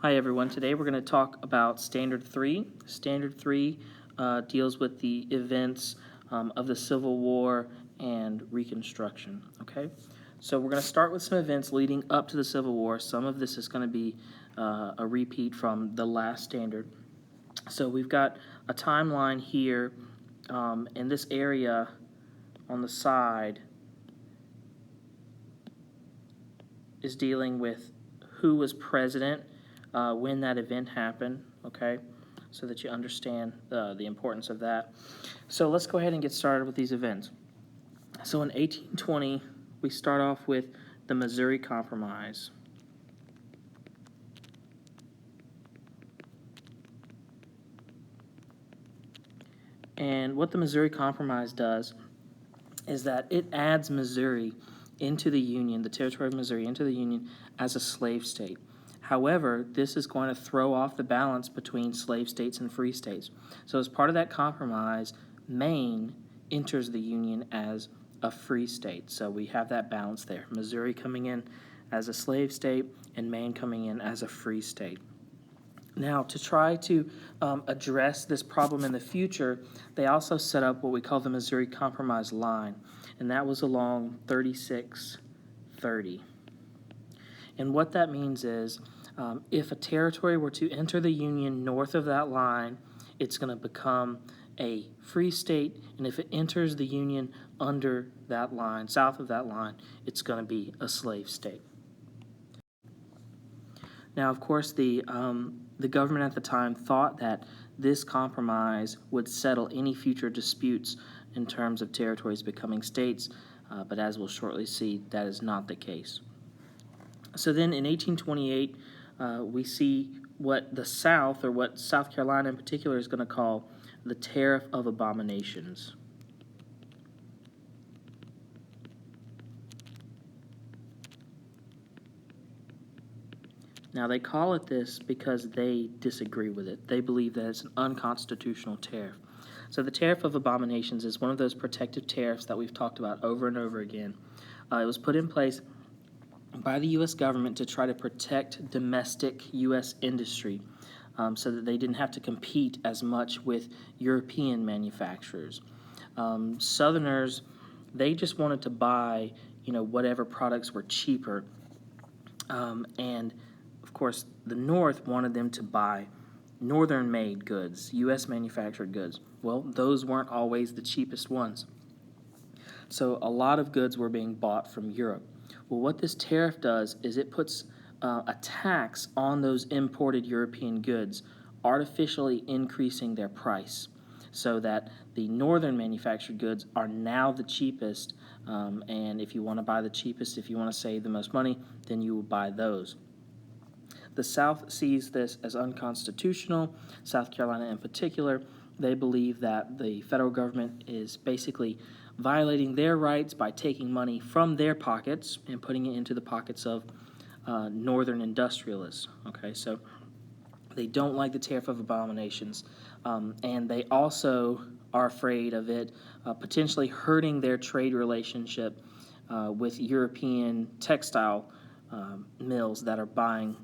Hi everyone, today we're going to talk about Standard 3. Standard 3 deals with the events of the Civil War and Reconstruction, okay? So we're going to start with some events leading up to the Civil War. Some of this is going to be a repeat from the last standard. So we've got a timeline here, and this area on the side is dealing with who was president when that event happened, okay, so that you understand the importance of that. So let's go ahead and get started with these events. So in 1820, we start off with the Missouri Compromise. And what the Missouri Compromise does is that it adds Missouri into the Union, the territory of Missouri into the Union as a slave state. However, this is going to throw off the balance between slave states and free states. So as part of that compromise, Maine enters the Union as a free state. So we have that balance there. Missouri coming in as a slave state and Maine coming in as a free state. Now, to try to address this problem in the future, they also set up what we call the Missouri Compromise line, and that was along 3630. And what that means is if a territory were to enter the Union north of that line, it's going to become a free state, and if it enters the Union under that line, south of that line, it's going to be a slave state. Now, of course, the government at the time thought that this compromise would settle any future disputes in terms of territories becoming states, but as we'll shortly see, that is not the case. So then in 1828, we see what the South, or what South Carolina in particular, is going to call the Tariff of Abominations. Now, they call it this because they disagree with it. They believe that it's an unconstitutional tariff. So the Tariff of Abominations is one of those protective tariffs that we've talked about over and over again. It was put in place by the U.S. government to try to protect domestic U.S. industry so that they didn't have to compete as much with European manufacturers. Southerners, they just wanted to buy, whatever products were cheaper, and of course, the North wanted them to buy Northern-made goods, U.S. manufactured goods. Well, those weren't always the cheapest ones. So a lot of goods were being bought from Europe. Well, what this tariff does is it puts a tax on those imported European goods, artificially increasing their price, so that the Northern manufactured goods are now the cheapest, and if you want to buy the cheapest, if you want to save the most money, then you will buy those. The South sees this as unconstitutional. South Carolina in particular, they believe that the federal government is basically violating their rights by taking money from their pockets and putting it into the pockets of northern industrialists. Okay, so they don't like the Tariff of Abominations, and they also are afraid of it potentially hurting their trade relationship with European textile mills that are buying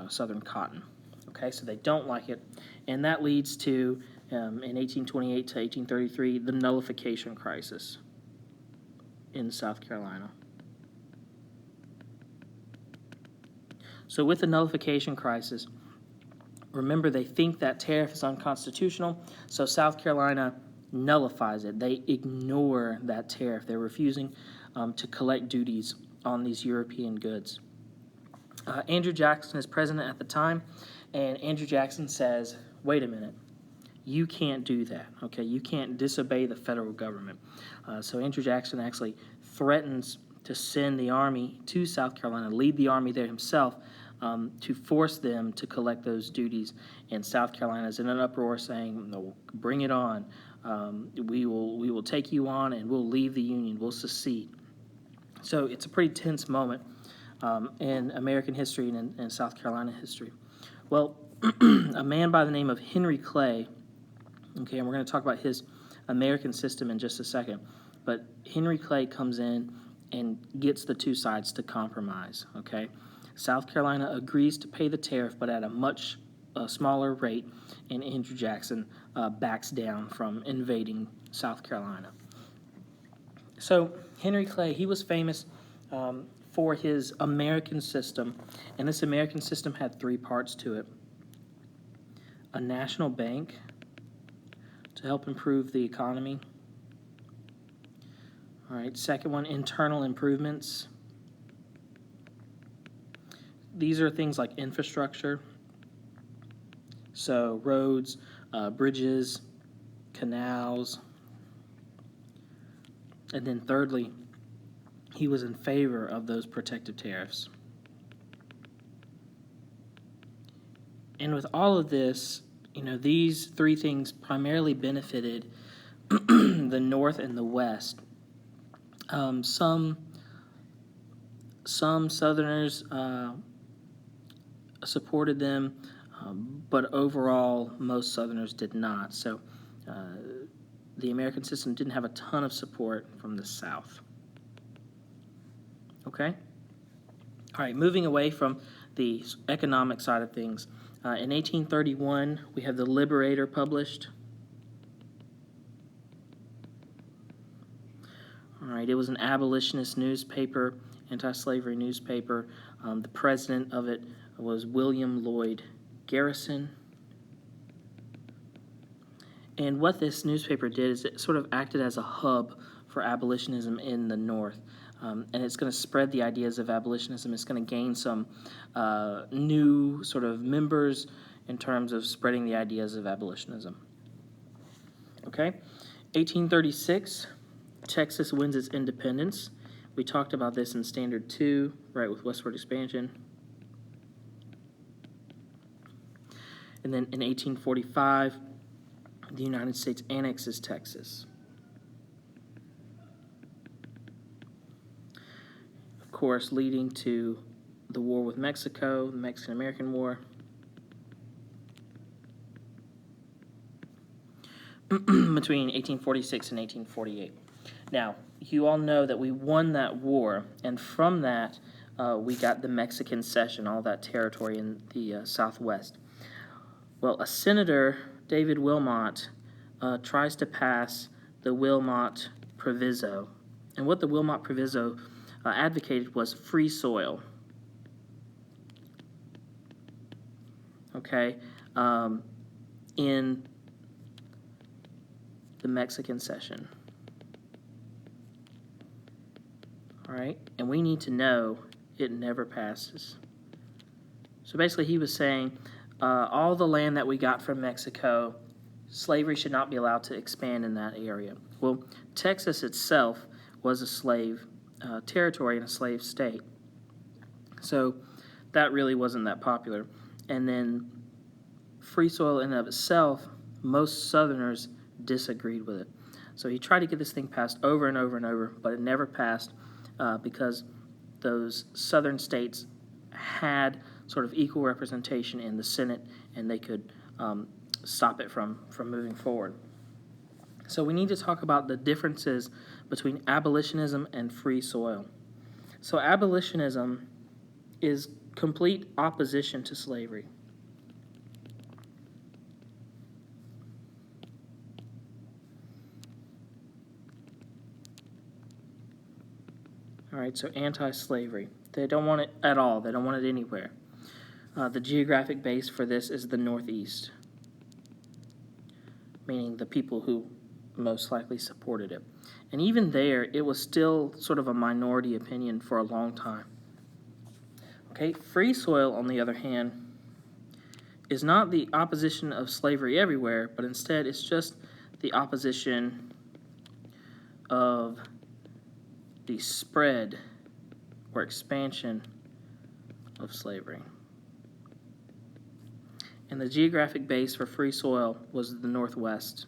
Southern cotton. Okay, so they don't like it, and that leads to, in 1828 to 1833, the nullification crisis in South Carolina. So with the nullification crisis, remember, they think that tariff is unconstitutional, so South Carolina nullifies it. They ignore that tariff. They're refusing to collect duties on these European goods. Andrew Jackson is president at the time, and Andrew Jackson says, wait a minute, you can't do that, okay? You can't disobey the federal government. So Andrew Jackson actually threatens to send the army to South Carolina, lead the army there himself, to force them to collect those duties. And South Carolina is in an uproar saying, no, bring it on. We will take you on, and we'll leave the Union. We'll secede. So it's a pretty tense moment in American history and in South Carolina history. Well, a man by the name of Henry Clay, okay, and we're going to talk about his American system in just a second, but Henry Clay comes in and gets the two sides to compromise, okay? South Carolina agrees to pay the tariff, but at a much smaller rate, and Andrew Jackson backs down from invading South Carolina. So Henry Clay, he was famous for his American system, and this American system had three parts to it. A national bank to help improve the economy. All right, second one, internal improvements. These are things like infrastructure, so roads, bridges, canals. And then thirdly, he was in favor of those protective tariffs. And with all of this, these three things primarily benefited the North and the West. Some Southerners supported them, but overall, most Southerners did not. So the American system didn't have a ton of support from the South. Okay? All right, moving away from the economic side of things. In 1831, we have The Liberator published. All right, it was an abolitionist newspaper, anti-slavery newspaper. The president of it was William Lloyd Garrison. And what this newspaper did is it sort of acted as a hub for abolitionism in the North. And it's going to spread the ideas of abolitionism. It's going to gain some new sort of members in terms of spreading the ideas of abolitionism. Okay, 1836, Texas wins its independence. We talked about this in Standard 2, right, with westward expansion. And then in 1845, the United States annexes Texas. Of course, leading to the war with Mexico, the Mexican-American War. Between 1846 and 1848. Now, you all know that we won that war, and from that, we got the Mexican cession, all that territory in the Southwest. Well, a senator, David Wilmot, tries to pass the Wilmot Proviso. And what the Wilmot Proviso advocated was free soil. Okay? In the Mexican cession. All right? And we need to know it never passes. So basically he was saying all the land that we got from Mexico, slavery should not be allowed to expand in that area. Well, Texas itself was a slave territory and a slave state. So that really wasn't that popular. And then free soil in and of itself, most Southerners disagreed with it. So he tried to get this thing passed over and over and over, but it never passed because those Southern states had sort of equal representation in the Senate, and they could stop it from moving forward. So we need to talk about the differences between abolitionism and free soil. So abolitionism is complete opposition to slavery. All right, so anti-slavery. They don't want it at all. They don't want it anywhere. The geographic base for this is the Northeast, meaning the people who most likely supported it. And even there, it was still sort of a minority opinion for a long time. Okay, free soil, on the other hand, is not the opposition of slavery everywhere, but instead it's just the opposition of the spread or expansion of slavery. And the geographic base for free soil was the Northwest.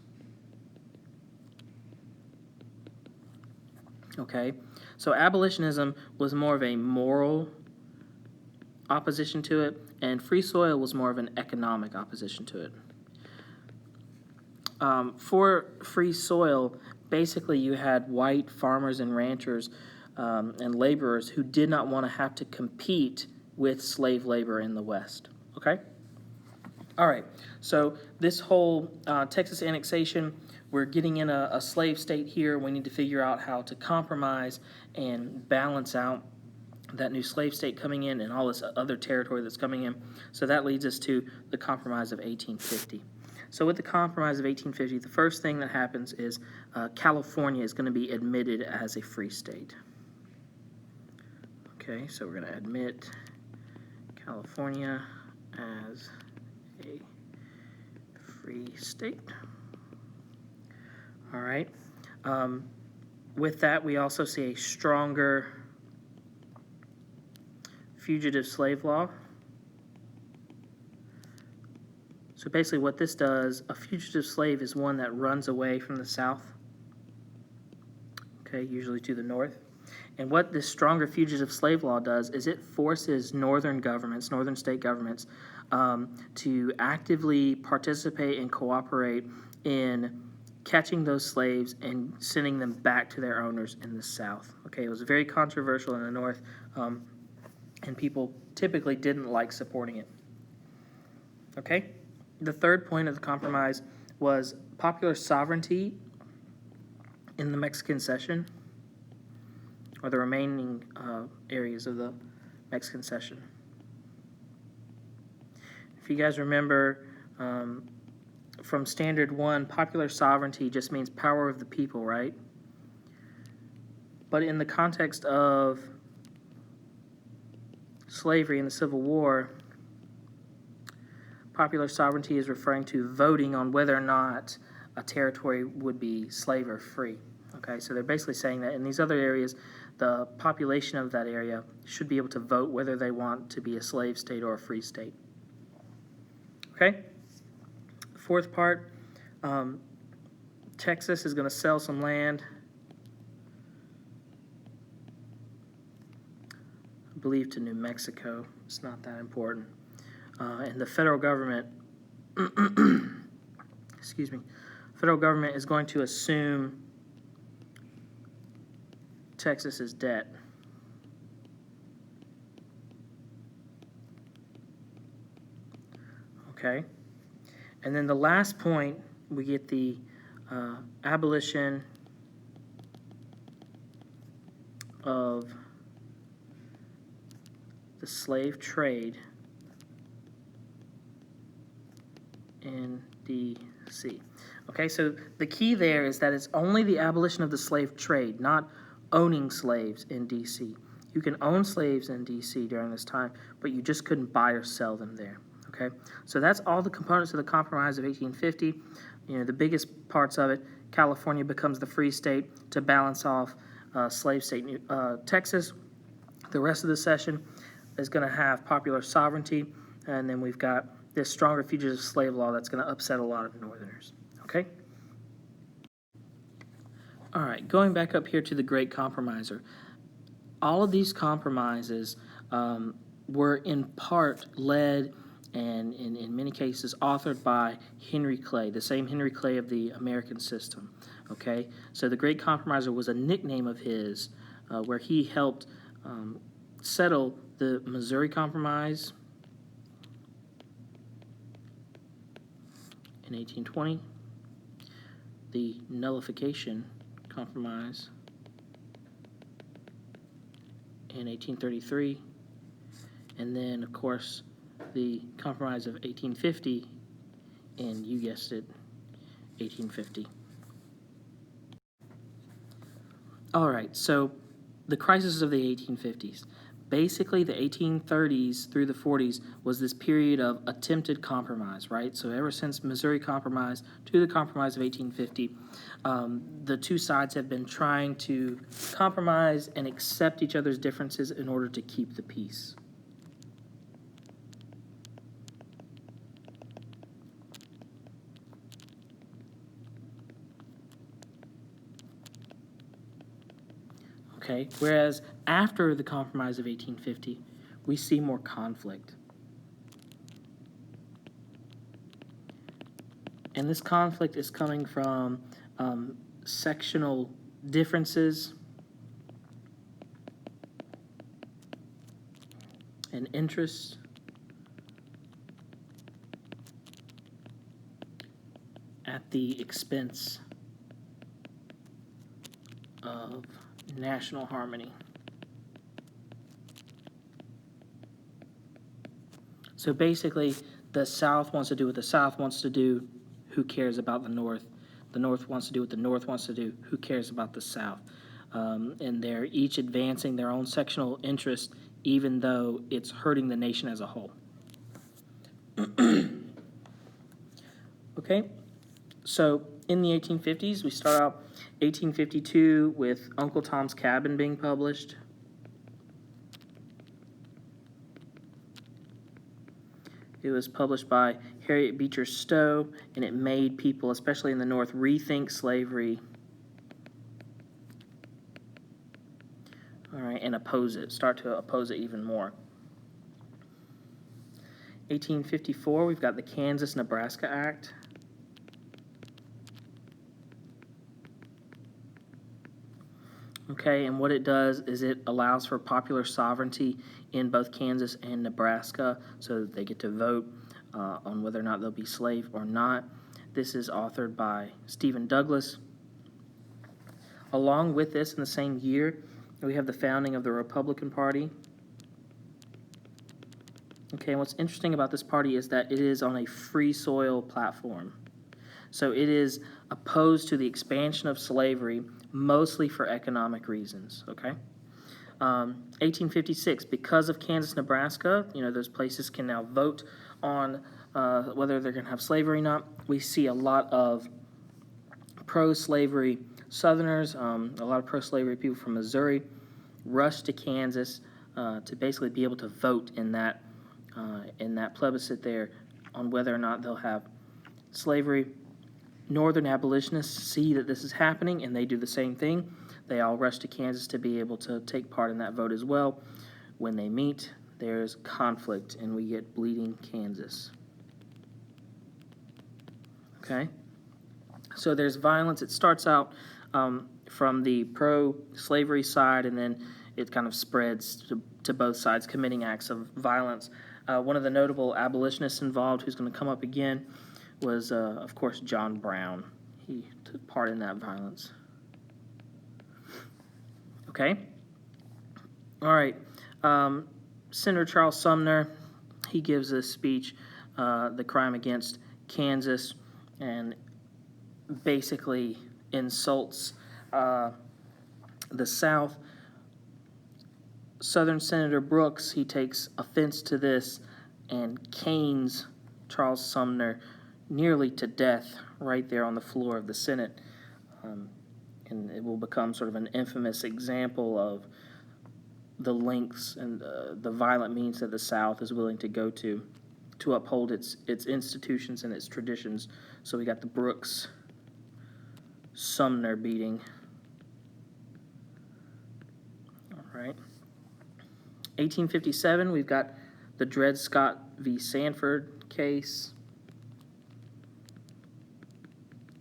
Okay, so abolitionism was more of a moral opposition to it, and free soil was more of an economic opposition to it. For free soil, basically you had white farmers and ranchers and laborers who did not want to have to compete with slave labor in the West. Okay? All right, so this whole Texas annexation, we're getting in a slave state here. We need to figure out how to compromise and balance out that new slave state coming in and all this other territory that's coming in. So that leads us to the Compromise of 1850. So with the Compromise of 1850, the first thing that happens is California is going to be admitted as a free state. Okay, so we're going to admit California as a free state. All right. With that, we also see a stronger fugitive slave law. So basically what this does, a fugitive slave is one that runs away from the South, okay, usually to the north. And what this stronger fugitive slave law does is it forces northern governments, northern state governments, to actively participate and cooperate in catching those slaves and sending them back to their owners in the South. Okay, it was very controversial in the North, and people typically didn't like supporting it. Okay, the third point of the compromise was popular sovereignty in the Mexican cession, or the remaining areas of the Mexican cession. If you guys remember, from Standard 1, popular sovereignty just means power of the people, right? But in the context of slavery and the Civil War, popular sovereignty is referring to voting on whether or not a territory would be slave or free. Okay, so they're basically saying that in these other areas, the population of that area should be able to vote whether they want to be a slave state or a free state. Okay? Fourth part, Texas is going to sell some land, I believe to New Mexico. It's not that important. And the federal government, federal government is going to assume Texas's debt. Okay? And then the last point, we get the abolition of the slave trade in D.C. Okay, so the key there is that it's only the abolition of the slave trade, not owning slaves in D.C. You can own slaves in D.C. during this time, but you just couldn't buy or sell them there. Okay, so that's all the components of the Compromise of 1850. You know, the biggest parts of it, California becomes the free state to balance off slave state Texas. The rest of the session is going to have popular sovereignty, and then we've got this stronger fugitive slave law that's going to upset a lot of Northerners. Okay? All right, going back up here to the Great Compromiser. All of these compromises were in part led and in many cases authored by Henry Clay, the same Henry Clay of the American system. Okay, so the Great Compromiser was a nickname of his where he helped settle the Missouri Compromise in 1820, the Nullification Compromise in 1833, and then, of course, the Compromise of 1850, and you guessed it, 1850. All right, so the crisis of the 1850s. Basically, the 1830s through the 40s was this period of attempted compromise, right? So ever since Missouri Compromise to the Compromise of 1850, the two sides have been trying to compromise and accept each other's differences in order to keep the peace. Okay, whereas after the Compromise of 1850, we see more conflict. And this conflict is coming from sectional differences and interest at the expense of national harmony. So basically, the South wants to do what the South wants to do. Who cares about the North? The North wants to do what the North wants to do. Who cares about the South? And they're each advancing their own sectional interest, even though it's hurting the nation as a whole. Okay, so in the 1850s, we start out 1852 with Uncle Tom's Cabin being published. It was published by Harriet Beecher Stowe, and it made people, especially in the North, rethink slavery. All right, and oppose it, start to oppose it even more. 1854, we've got the Kansas-Nebraska Act. Okay, and what it does is it allows for popular sovereignty in both Kansas and Nebraska, so that they get to vote on whether or not they'll be slave or not. This is authored by Stephen Douglas. Along with this, in the same year, we have the founding of the Republican Party. Okay, and what's interesting about this party is that it is on a free soil platform. So it is opposed to the expansion of slavery, mostly for economic reasons, okay? 1856, because of Kansas, Nebraska, those places can now vote on whether they're going to have slavery or not. We see a lot of pro-slavery Southerners, a lot of pro-slavery people from Missouri rush to Kansas to basically be able to vote in that plebiscite there on whether or not they'll have slavery. Northern abolitionists see that this is happening, and they do the same thing. They all rush to Kansas to be able to take part in that vote as well. When they meet, there's conflict, and we get bleeding Kansas. Okay? So there's violence. It starts out from the pro-slavery side, and then it kind of spreads to both sides, committing acts of violence. One of the notable abolitionists involved, who's going to come up again, was, of course, John Brown. He took part in that violence. Okay? All right. Senator Charles Sumner, he gives a speech, The Crime Against Kansas, and basically insults the South. Southern Senator Brooks, he takes offense to this and canes Charles Sumner nearly to death right there on the floor of the Senate. And it will become sort of an infamous example of the lengths and the violent means that the South is willing to go to uphold its institutions and its traditions. So we got the Brooks-Sumner beating. All right. 1857, we've got the Dred Scott v. Sanford case.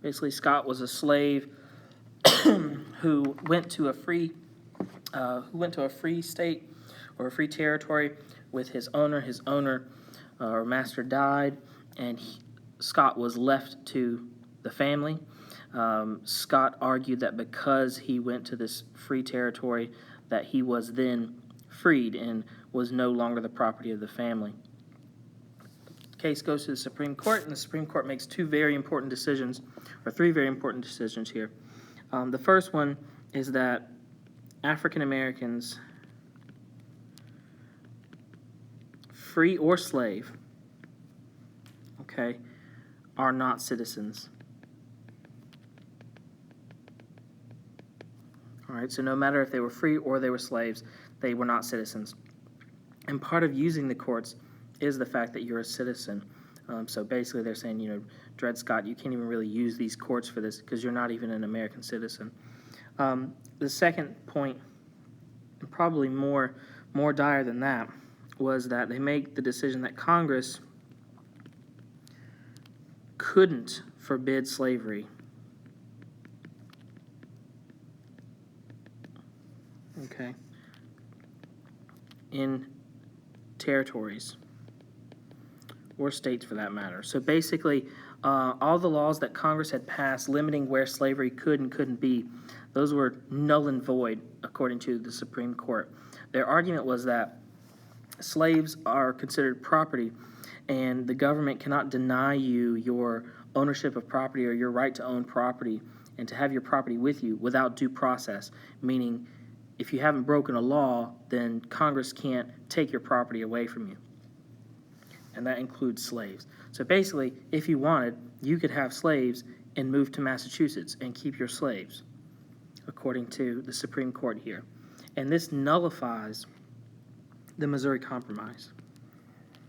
Basically, Scott was a slave who went to a free state or a free territory with his owner. His owner or master died, and Scott was left to the family. Scott argued that because he went to this free territory, that he was then freed and was no longer the property of the family. The case goes to the Supreme Court, and the Supreme Court makes three very important decisions here. The first one is that African Americans, free or slave, okay, are not citizens. All right, so no matter if they were free or they were slaves, they were not citizens. And part of using the courts is the fact that you're a citizen. So basically they're saying, Dred Scott, you can't even really use these courts for this because you're not even an American citizen. The second point, probably more dire than that, was that they make the decision that Congress couldn't forbid slavery. In territories, or states for that matter. So basically, all the laws that Congress had passed limiting where slavery could and couldn't be, those were null and void according to the Supreme Court. Their argument was that slaves are considered property, and the government cannot deny you your ownership of property or your right to own property and to have your property with you without due process, meaning if you haven't broken a law, then Congress can't take your property away from you. And that includes slaves. So basically, if you wanted, you could have slaves and move to Massachusetts and keep your slaves, according to the Supreme Court here. And this nullifies the Missouri Compromise,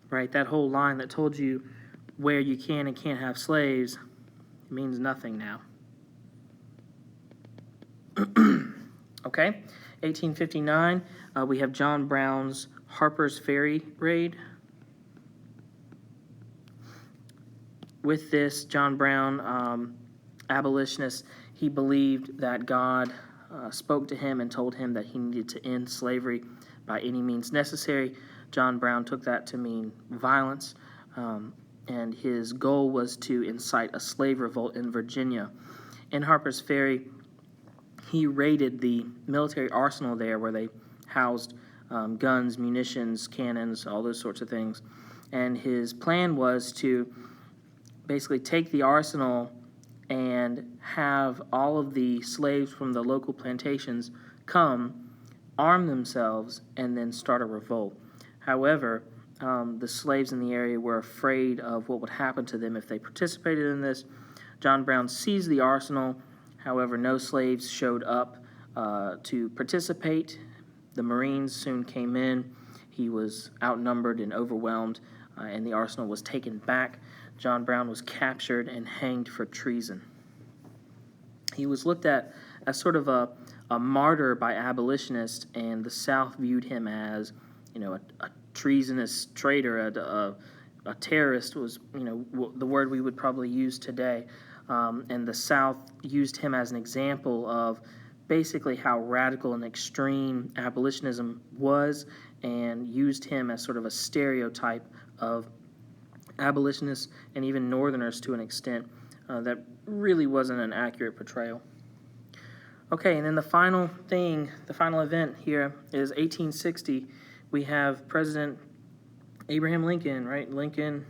right? That whole line that told you where you can and can't have slaves means nothing now. Okay, 1859, we have John Brown's Harper's Ferry raid. With this, John Brown, abolitionist, he believed that God spoke to him and told him that he needed to end slavery by any means necessary. John Brown took that to mean violence, and his goal was to incite a slave revolt in Virginia. In Harper's Ferry, he raided the military arsenal there where they housed guns, munitions, cannons, all those sorts of things. And his plan was to basically take the arsenal and have all of the slaves from the local plantations come, arm themselves, and then start a revolt. However, the slaves in the area were afraid of what would happen to them if they participated in this. John Brown seized the arsenal. However, no slaves showed up to participate. The Marines soon came in. He was outnumbered and overwhelmed, and the arsenal was taken back. John Brown was captured and hanged for treason. He was looked at as sort of a martyr by abolitionists, and the South viewed him as, a treasonous traitor, a terrorist was, the word we would probably use today. And the South used him as an example of basically how radical and extreme abolitionism was, and used him as sort of a stereotype of abolitionists and even Northerners to an extent that really wasn't an accurate portrayal. Okay, and then the final event here is 1860. We have President Abraham Lincoln, right? Lincoln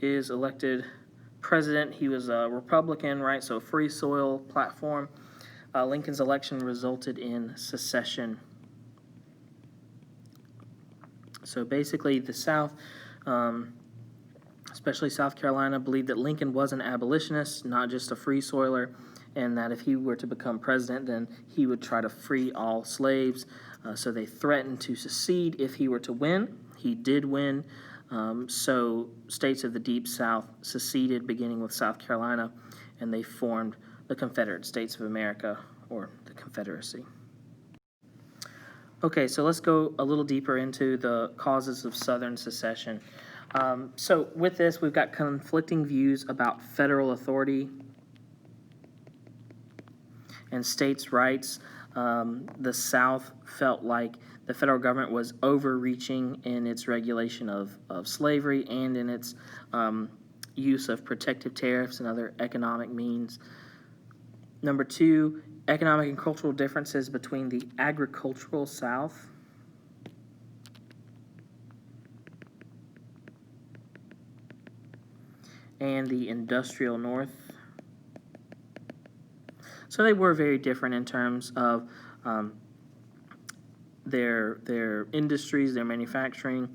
is elected president. He was a Republican, right? So free soil platform. Lincoln's election resulted in secession. So basically the South, especially South Carolina, believed that Lincoln was an abolitionist, not just a free soiler, and that if he were to become president, then he would try to free all slaves. So they threatened to secede if he were to win. He did win. So states of the Deep South seceded, beginning with South Carolina, and they formed the Confederate States of America, or the Confederacy. Okay, so let's go a little deeper into the causes of Southern secession. So with this, we've got conflicting views about federal authority and states' rights. The South felt like the federal government was overreaching in its regulation of slavery and in its use of protective tariffs and other economic means. Number two, economic and cultural differences between the agricultural South and the industrial North. So they were very different in terms of their industries, their manufacturing,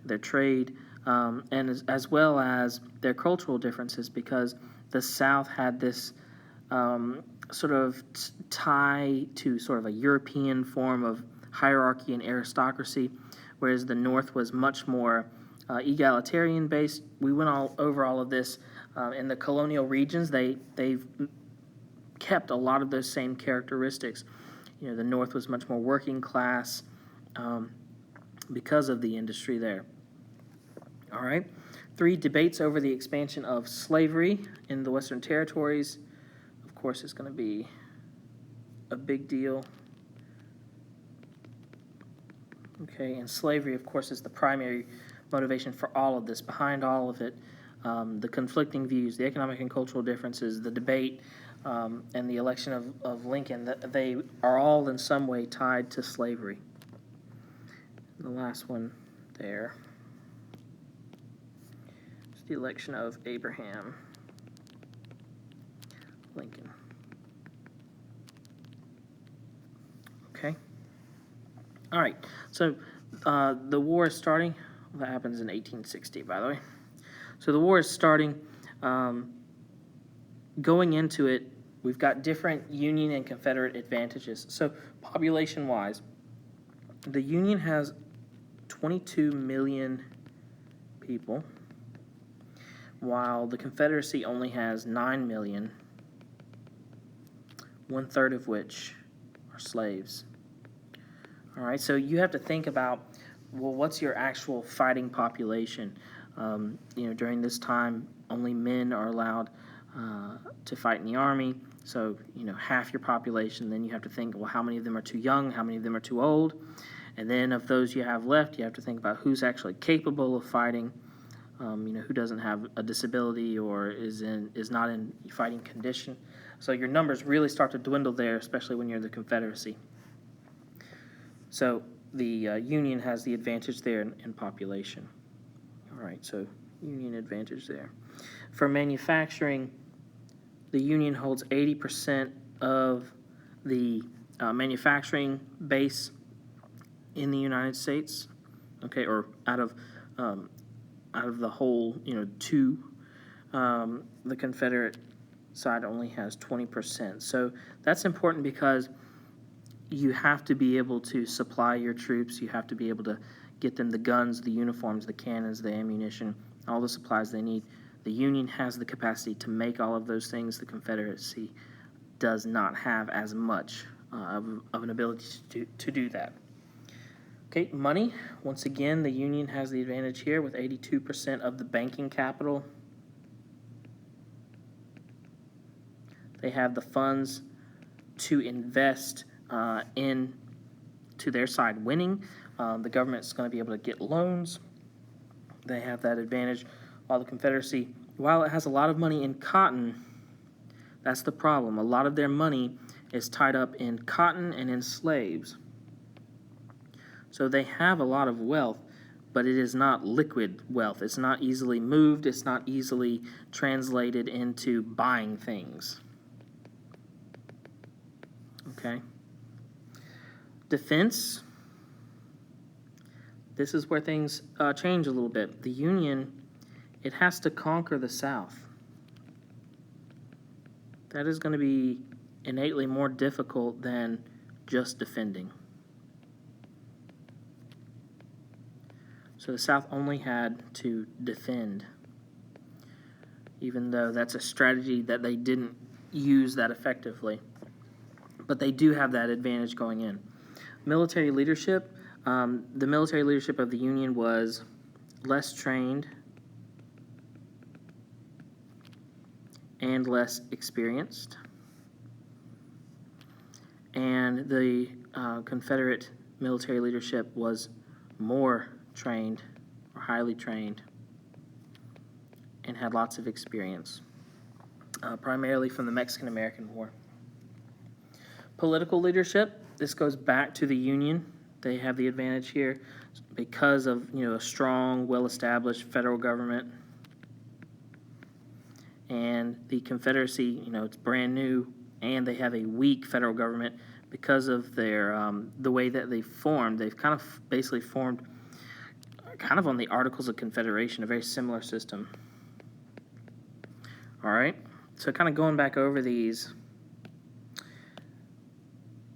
their trade, and as well as their cultural differences, because the South had this sort of tie to sort of a European form of hierarchy and aristocracy, whereas the North was much more egalitarian based. We went over all of this in the colonial regions. They've kept a lot of those same characteristics. The North was much more working class because of the industry there. All right. 3, debates over the expansion of slavery in the Western Territories. Of course, it's going to be a big deal. Okay, and slavery, of course, is the primary motivation for all of this. Behind all of it, the conflicting views, the economic and cultural differences, the debate, and the election of Lincoln, they are all in some way tied to slavery. The last one there is the election of Abraham Lincoln. Okay. All right. So the war is starting. Well, that happens in 1860, by the way. So the war is starting. Going into it, we've got different Union and Confederate advantages. So population-wise, the Union has 22 million people, while the Confederacy only has 9 million, 1/3 of which are slaves. All right, so you have to think about, well, what's your actual fighting population? During this time, only men are allowed to fight in the Army, so, half your population. Then you have to think, well, how many of them are too young? How many of them are too old? And then of those you have left, you have to think about who's actually capable of fighting, who doesn't have a disability or is not in fighting condition. So your numbers really start to dwindle there, especially when you're the Confederacy. So the Union has the advantage there in population. All right, so Union advantage there. For manufacturing, the Union holds 80% of the manufacturing base in the United States. Okay, or out of the whole, two. The Confederate side only has 20%. So that's important because you have to be able to supply your troops. You have to be able to get them the guns, the uniforms, the cannons, the ammunition, all the supplies they need. The Union has the capacity to make all of those things. The Confederacy does not have as much of an ability to do that. Okay, money. Once again, the Union has the advantage here with 82% of the banking capital. They have the funds to invest to their side winning. The government's going to be able to get loans. They have that advantage. While the Confederacy, while it has a lot of money in cotton, that's the problem. A lot of their money is tied up in cotton and in slaves. So they have a lot of wealth, but it is not liquid wealth. It's not easily moved. It's not easily translated into buying things. Okay. Defense. This is where things change a little bit. The Union, it has to conquer the South. That is going to be innately more difficult than just defending. So the South only had to defend, even though that's a strategy that they didn't use that effectively. But they do have that advantage going in. Military leadership. The military leadership of the Union was less trained and less experienced. And the Confederate military leadership was more trained or highly trained and had lots of experience, primarily from the Mexican-American War. Political leadership, this goes back to the Union. They have the advantage here because of a strong, well-established federal government. And the Confederacy, it's brand new, and they have a weak federal government because of their the way that they formed. They've kind of basically formed kind of on the Articles of Confederation, a very similar system. All right, so kind of going back over these,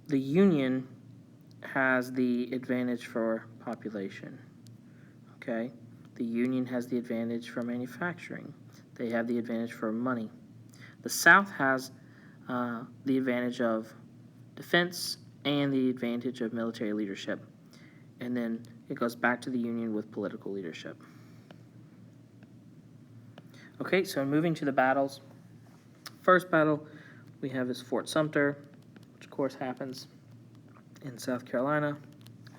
the Union has the advantage for population, okay? The Union has the advantage for manufacturing. They have the advantage for money. The South has the advantage of defense and the advantage of military leadership. And then it goes back to the Union with political leadership. Okay, so moving to the battles. First battle we have is Fort Sumter, which of course happens in South Carolina.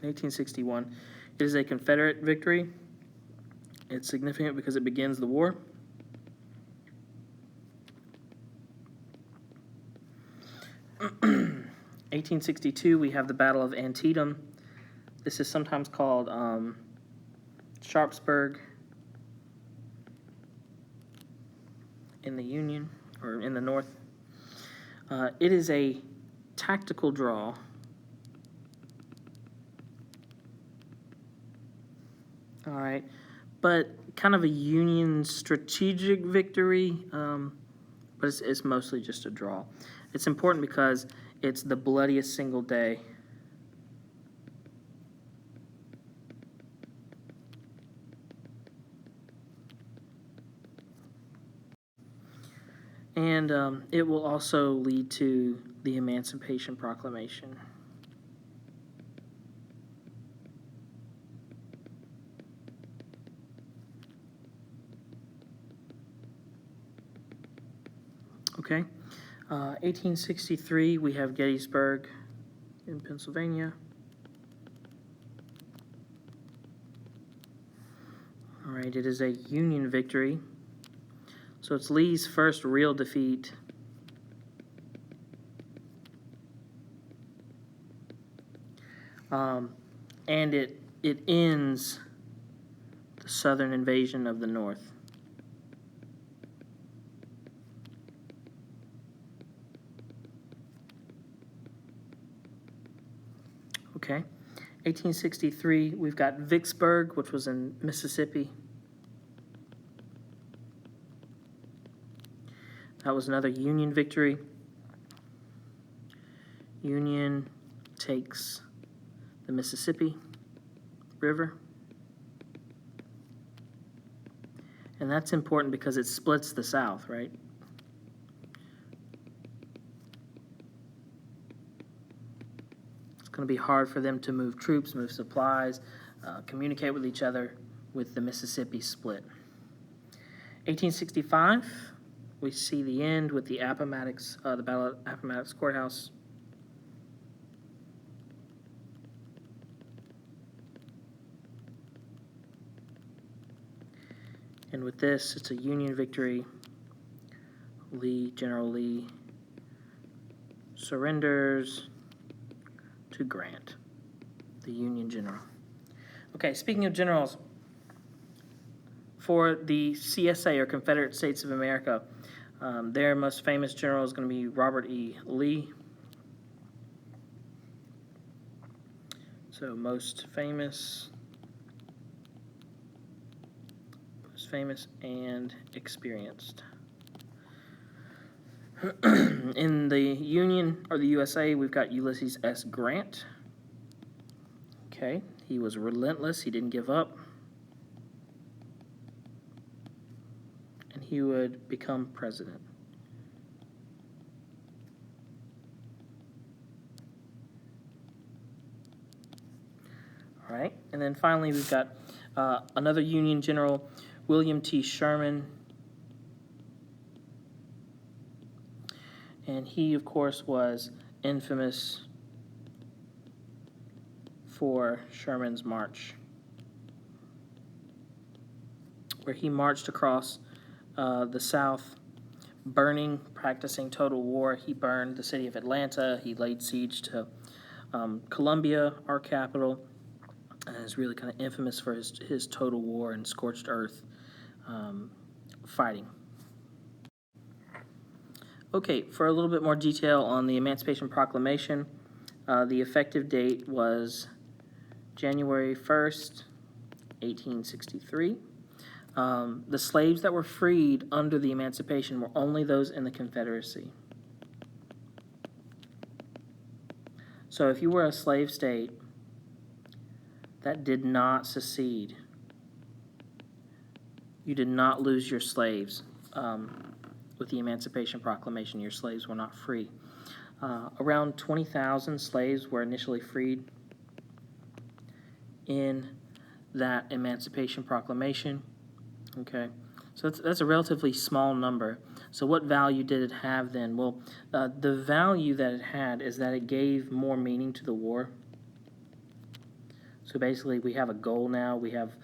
in 1861. It is a Confederate victory. It's significant because it begins the war. In 1862, we have the Battle of Antietam. This is sometimes called Sharpsburg in the Union, or in the North. It is a tactical draw. All right, but kind of a Union strategic victory, but it's mostly just a draw. It's important because it's the bloodiest single day. And it will also lead to the Emancipation Proclamation. Okay, 1863, we have Gettysburg in Pennsylvania. All right, it is a Union victory. So it's Lee's first real defeat. And it ends the Southern invasion of the North. Okay, 1863, we've got Vicksburg, which was in Mississippi. That was another Union victory. Union takes the Mississippi River. And that's important because it splits the South, right? It's going to be hard for them to move troops, move supplies, communicate with each other with the Mississippi split. 1865, we see the end with the Appomattox, the Battle of Appomattox Courthouse. And with this, it's a Union victory. General Lee surrenders to Grant, the Union general. Okay, speaking of generals, for the CSA, or Confederate States of America, their most famous general is going to be Robert E. Lee. So most famous and experienced. In the Union, or the USA, we've got Ulysses S. Grant. Okay, he was relentless, he didn't give up. And he would become president. All right, and then finally we've got another Union general, William T. Sherman. And he, of course, was infamous for Sherman's March, where he marched across the South, practicing total war. He burned the city of Atlanta. He laid siege to Columbia, our capital, and is really kind of infamous for his total war and scorched earth fighting. Okay, for a little bit more detail on the Emancipation Proclamation, the effective date was January 1st, 1863. The slaves that were freed under the Emancipation were only those in the Confederacy. So if you were a slave state that did not secede, you did not lose your slaves. With the Emancipation Proclamation, your slaves were not free. Around 20,000 slaves were initially freed in that Emancipation Proclamation. Okay, so that's a relatively small number. So what value did it have then? Well, the value that it had is that it gave more meaning to the war. So basically, we have a goal now. We have,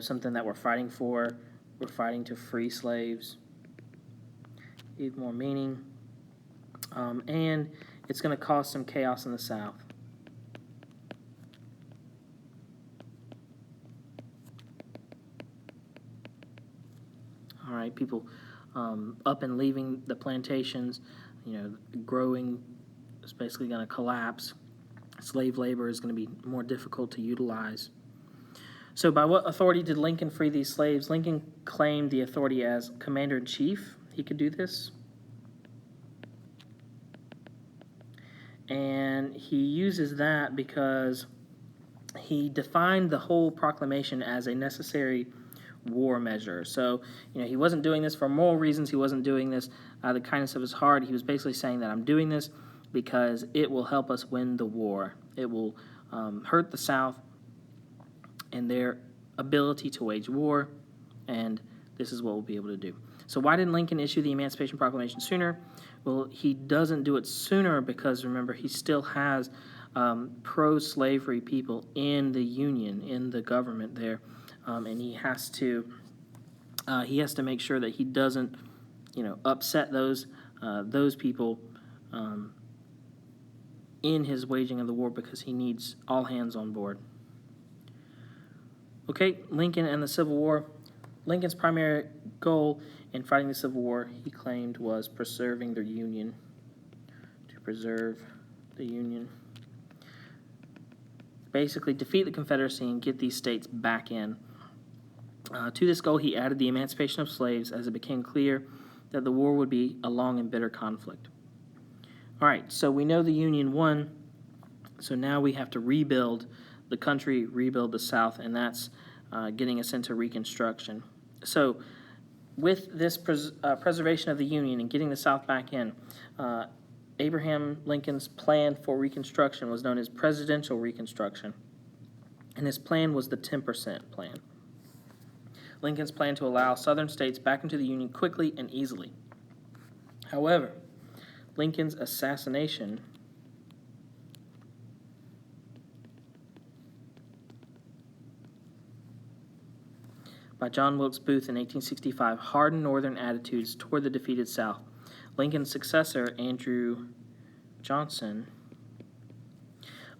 something that we're fighting for. We're fighting to free slaves. Give more meaning. And it's going to cause some chaos in the South. All right, people up and leaving the plantations, growing is basically going to collapse. Slave labor is going to be more difficult to utilize. So by what authority did Lincoln free these slaves? Lincoln claimed the authority as commander-in-chief. He could do this. And he uses that because he defined the whole proclamation as a necessary war measure. So, he wasn't doing this for moral reasons. He wasn't doing this out of the kindness of his heart. He was basically saying that I'm doing this because it will help us win the war. It will hurt the South and their ability to wage war, and this is what we'll be able to do. So why didn't Lincoln issue the Emancipation Proclamation sooner? Well, he doesn't do it sooner because, remember, he still has pro-slavery people in the Union, in the government there, and he has to make sure that he doesn't, upset those people in his waging of the war, because he needs all hands on board. Okay, Lincoln and the Civil War. Lincoln's primary goal in fighting the Civil War, he claimed, was preserving the Union. To preserve the Union. Basically, defeat the Confederacy and get these states back in. To this goal, he added the emancipation of slaves as it became clear that the war would be a long and bitter conflict. All right, so we know the Union won, so now we have to rebuild the country, rebuild the South, and that's getting us into Reconstruction. So with this preservation of the Union and getting the South back in, Abraham Lincoln's plan for Reconstruction was known as Presidential Reconstruction, and his plan was the 10% plan. Lincoln's plan to allow Southern states back into the Union quickly and easily. However, Lincoln's assassination by John Wilkes Booth in 1865 hardened Northern attitudes toward the defeated South. Lincoln's successor, Andrew Johnson,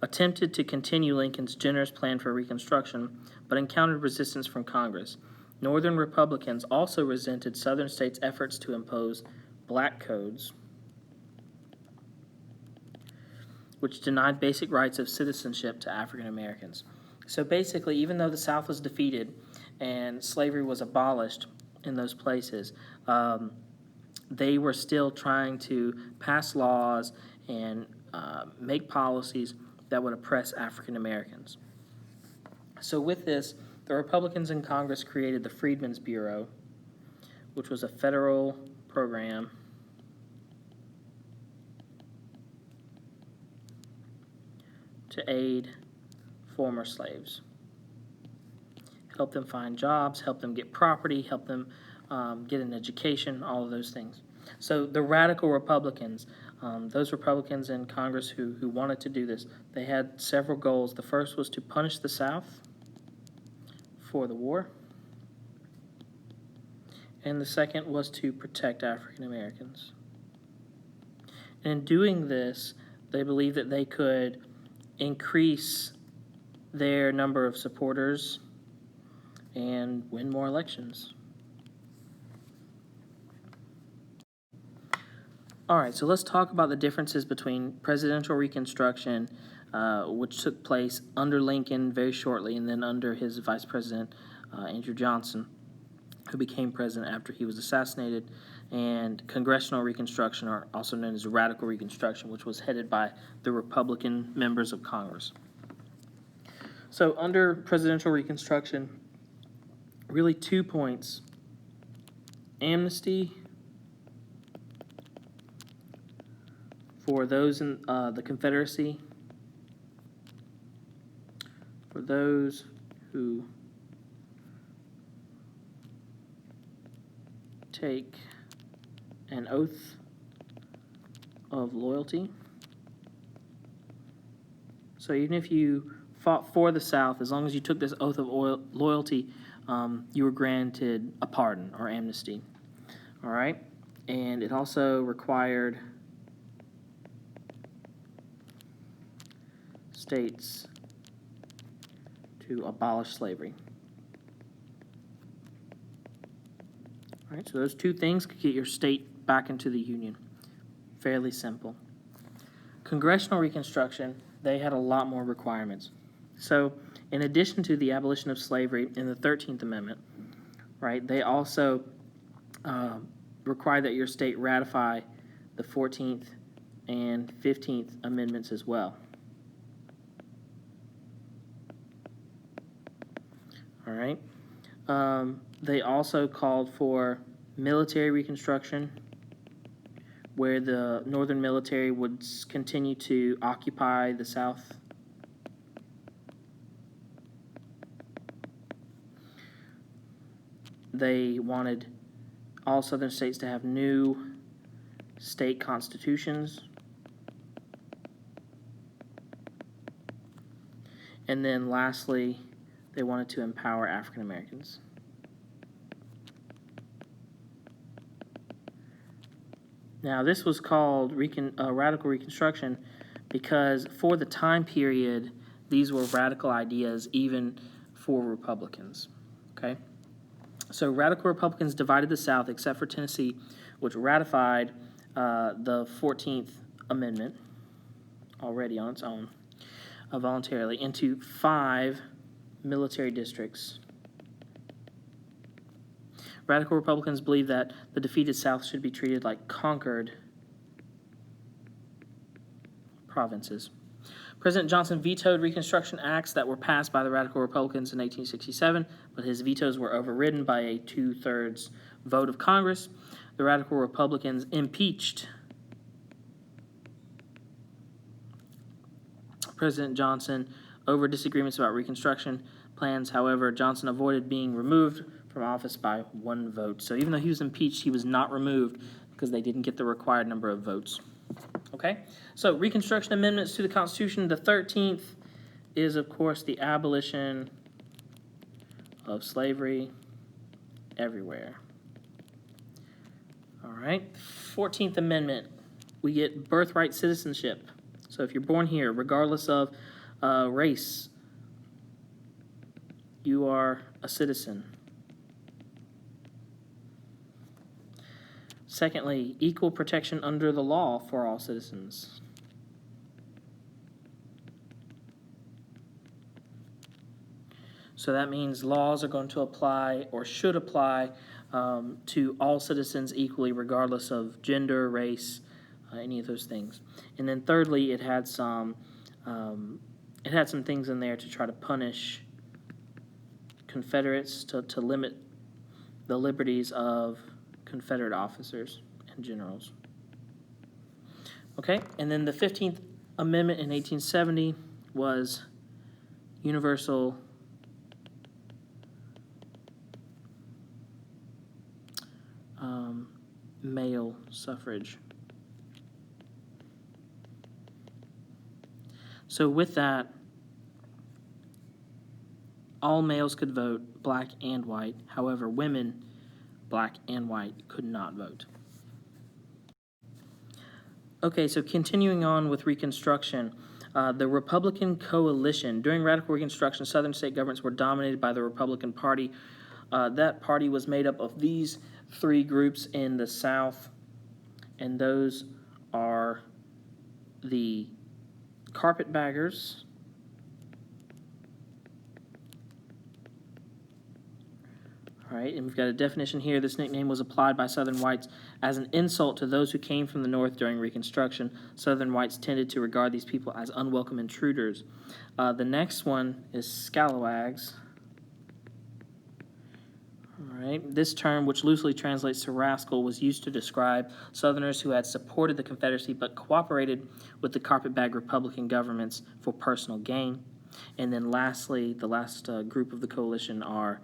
attempted to continue Lincoln's generous plan for Reconstruction, but encountered resistance from Congress. Northern Republicans also resented Southern states' efforts to impose black codes, which denied basic rights of citizenship to African Americans. So basically, even though the South was defeated and slavery was abolished in those places, they were still trying to pass laws and make policies that would oppress African Americans. So with this, the Republicans in Congress created the Freedmen's Bureau, which was a federal program to aid former slaves. Help them find jobs, help them get property, help them get an education, all of those things. So the radical Republicans, those Republicans in Congress who wanted to do this, they had several goals. The first was to punish the South for the war, and the second was to protect African Americans. And in doing this, they believed that they could increase their number of supporters and win more elections. All right, so let's talk about the differences between presidential Reconstruction, which took place under Lincoln very shortly, and then under his vice president, Andrew Johnson, who became president after he was assassinated, and Congressional Reconstruction, or also known as Radical Reconstruction, which was headed by the Republican members of Congress. So under presidential Reconstruction, really 2 points: amnesty for those in the Confederacy, for those who take an oath of loyalty. So even if you fought for the South, as long as you took this oath of loyalty, you were granted a pardon or amnesty. All right? And it also required states to abolish slavery. All right, so those two things could get your state back into the Union. Fairly simple. Congressional Reconstruction, they had a lot more requirements. So, in addition to the abolition of slavery in the 13th Amendment, right, they also required that your state ratify the 14th and 15th Amendments as well. All right. They also called for military reconstruction, where the Northern military would continue to occupy the South. They wanted all Southern states to have new state constitutions. And then lastly, they wanted to empower African Americans. Now, this was called radical reconstruction because for the time period, these were radical ideas even for Republicans, okay? So radical Republicans divided the South, except for Tennessee, which ratified the 14th Amendment already on its own, voluntarily, into 5 military districts. Radical Republicans believe that the defeated South should be treated like conquered provinces. President Johnson vetoed Reconstruction Acts that were passed by the Radical Republicans in 1867, but his vetoes were overridden by a 2/3 vote of Congress. The Radical Republicans impeached President Johnson over disagreements about Reconstruction plans. However, Johnson avoided being removed from office by 1 vote. So even though he was impeached, he was not removed because they didn't get the required number of votes. Okay? So Reconstruction amendments to the Constitution. The 13th is, of course, the abolition of slavery everywhere. All right? 14th Amendment, we get birthright citizenship. So if you're born here, regardless of race, you are a citizen. Secondly, equal protection under the law for all citizens. So that means laws are going to apply or should apply to all citizens equally, regardless of gender, race, any of those things. And then thirdly, it had some things in there to try to punish Confederates, to limit the liberties of Confederate officers and generals. Okay, and then the 15th Amendment in 1870 was universal male suffrage. So with that, all males could vote, black and white. However, women, black and white, could not vote. Okay, so continuing on with Reconstruction, the Republican coalition. During Radical Reconstruction, Southern state governments were dominated by the Republican Party. That party was made up of these 3 groups in the South, and those are the carpetbaggers, all right, and we've got a definition here. This nickname was applied by Southern whites as an insult to those who came from the North during Reconstruction. Southern whites tended to regard these people as unwelcome intruders. The next one is scalawags. All right, this term, which loosely translates to rascal, was used to describe Southerners who had supported the Confederacy but cooperated with the carpetbag Republican governments for personal gain. And then lastly, the last group of the coalition are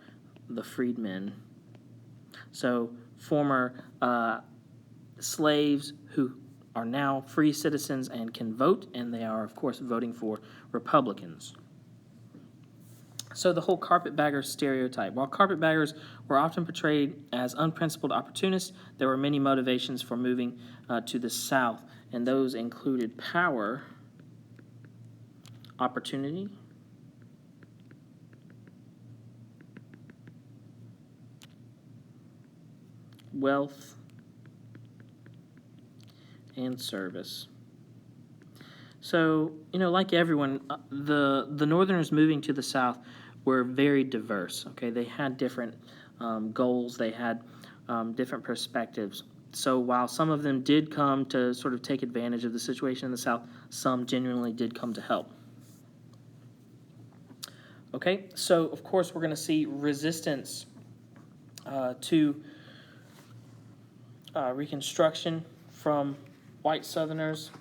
the freedmen. So former slaves who are now free citizens and can vote, and they are, of course, voting for Republicans. So the whole carpetbagger stereotype. While carpetbaggers were often portrayed as unprincipled opportunists, there were many motivations for moving to the South, and those included power, opportunity, wealth, and service. So, like everyone, the Northerners moving to the South were very diverse. Okay, they had different goals, they had different perspectives. So while some of them did come to sort of take advantage of the situation in the South, some genuinely did come to help. Okay, so of course we're going to see resistance to Reconstruction from white Southerners,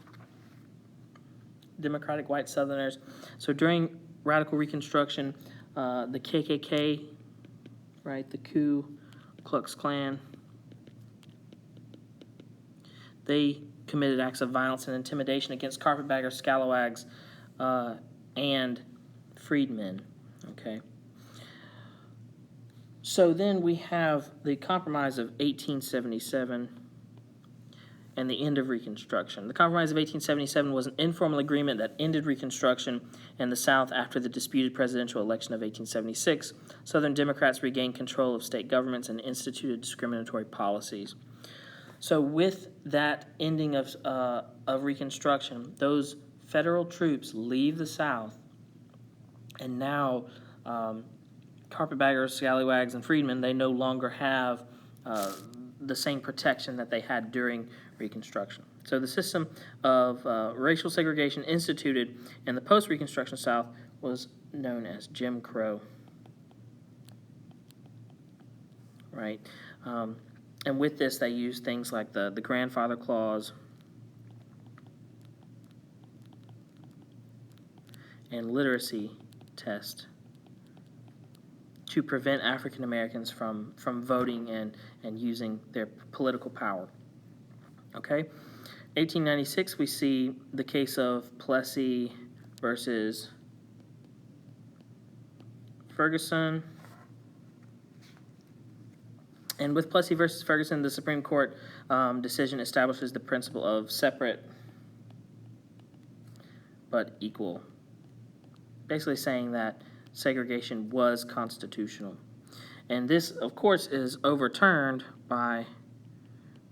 Democratic white Southerners. So during Radical Reconstruction, the KKK, right, the Ku Klux Klan, they committed acts of violence and intimidation against carpetbaggers, scalawags, and freedmen. Okay. So then we have the Compromise of 1877 and the end of Reconstruction. The Compromise of 1877 was an informal agreement that ended Reconstruction in the South after the disputed presidential election of 1876. Southern Democrats regained control of state governments and instituted discriminatory policies. So with that ending of Reconstruction, those federal troops leave the South, and now carpetbaggers, scallywags, and freedmen, they no longer have the same protection that they had during Reconstruction. So the system of racial segregation instituted in the post-Reconstruction South was known as Jim Crow. Right? And with this, they used things like the grandfather clause and literacy test to prevent African Americans from voting and using their political power. Okay? 1896, we see the case of Plessy versus Ferguson. And with Plessy versus Ferguson, the Supreme Court decision establishes the principle of separate but equal, basically saying that segregation was constitutional. And this, of course, is overturned by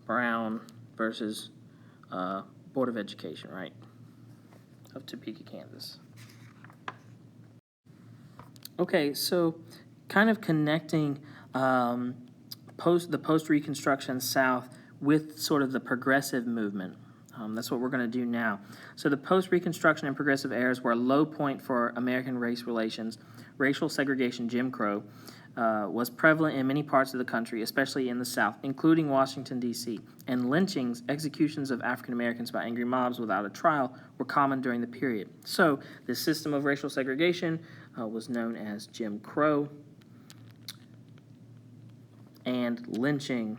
Brown versus Board of Education, right, of Topeka, Kansas. Okay, so kind of connecting the post-Reconstruction South with sort of the progressive movement. That's what we're going to do now. So the post-Reconstruction and progressive eras were a low point for American race relations. Racial segregation, Jim Crow, was prevalent in many parts of the country, especially in the South, including Washington, D.C. And lynchings, executions of African Americans by angry mobs without a trial, were common during the period. So this system of racial segregation was known as Jim Crow. And lynching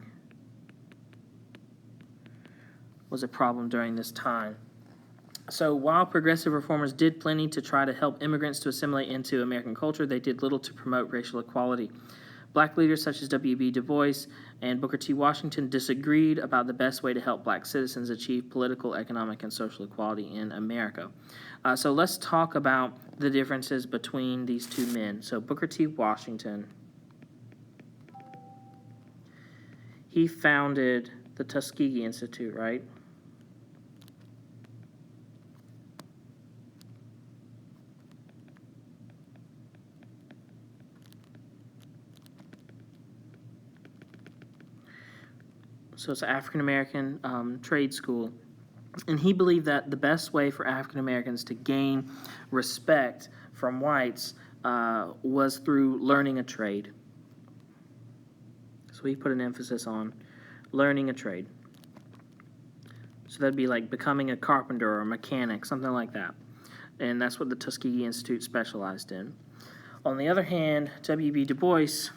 was a problem during this time. So while progressive reformers did plenty to try to help immigrants to assimilate into American culture, they did little to promote racial equality. Black leaders such as W.B. Du Bois and Booker T. Washington disagreed about the best way to help black citizens achieve political, economic, and social equality in America. So let's talk about the differences between these two men. So Booker T. Washington, he founded the Tuskegee Institute, right? So it's an African-American trade school. And he believed that the best way for African-Americans to gain respect from whites was through learning a trade. So he put an emphasis on learning a trade. So that'd be like becoming a carpenter or a mechanic, something like that. And that's what the Tuskegee Institute specialized in. On the other hand, W.B. Du Bois,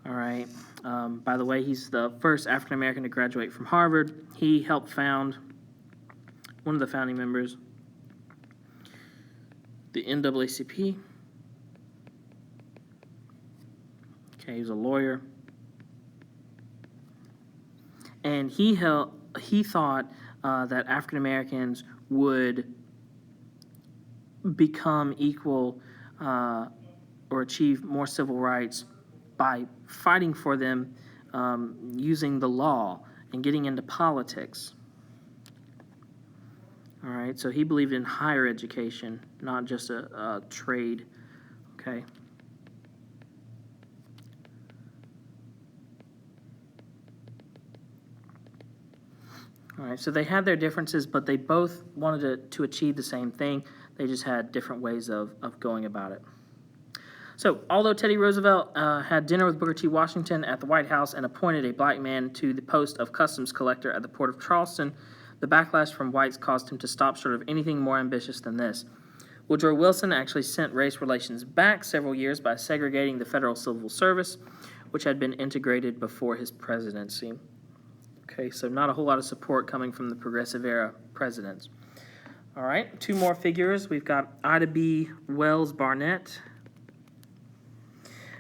all right, by the way, he's the first African-American to graduate from Harvard. He helped found, one of the founding members, the NAACP. Okay, he was a lawyer. And he thought that African Americans would become equal or achieve more civil rights by fighting for them using the law and getting into politics. All right, so he believed in higher education, not just a trade. Okay. All right, so they had their differences, but they both wanted to achieve the same thing. They just had different ways of going about it. So, although Teddy Roosevelt had dinner with Booker T. Washington at the White House and appointed a black man to the post of customs collector at the port of Charleston, the backlash from whites caused him to stop short of anything more ambitious than this. Woodrow Wilson actually sent race relations back several years by segregating the Federal Civil Service, which had been integrated before his presidency. Okay, so not a whole lot of support coming from the Progressive era presidents. All right, two more figures. We've got Ida B. Wells Barnett.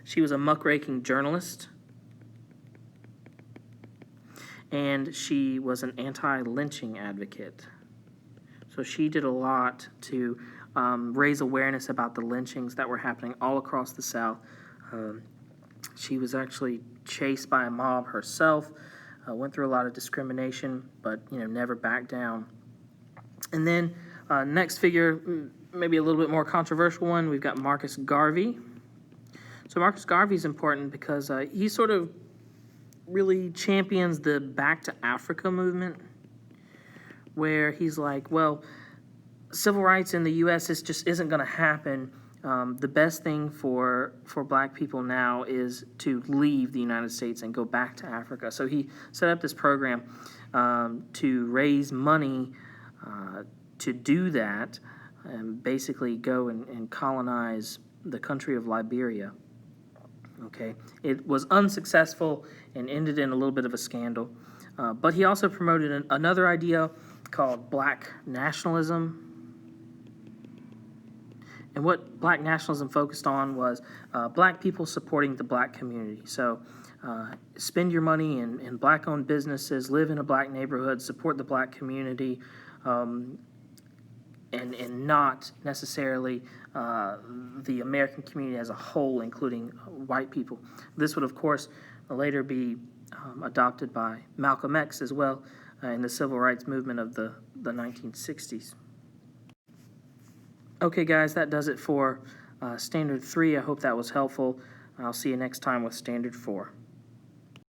She was a muckraking journalist, and she was an anti-lynching advocate. So she did a lot to raise awareness about the lynchings that were happening all across the South. She was actually chased by a mob herself, went through a lot of discrimination, but never backed down. And then next figure, maybe a little bit more controversial one, we've got Marcus Garvey. So Marcus Garvey is important because he sort of really champions the Back to Africa movement, where he's like, well, civil rights in the U.S. just isn't going to happen. The best thing for black people now is to leave the United States and go back to Africa. So he set up this program to raise money to do that and basically go and colonize the country of Liberia. Okay, it was unsuccessful and ended in a little bit of a scandal. But he also promoted another idea called black nationalism. And what black nationalism focused on was black people supporting the black community. So spend your money in black-owned businesses, live in a black neighborhood, support the black community, and not necessarily the American community as a whole, including white people. This would, of course, later be adopted by Malcolm X as well in the civil rights movement of the 1960s. Okay, guys, that does it for Standard 3. I hope that was helpful. I'll see you next time with Standard 4.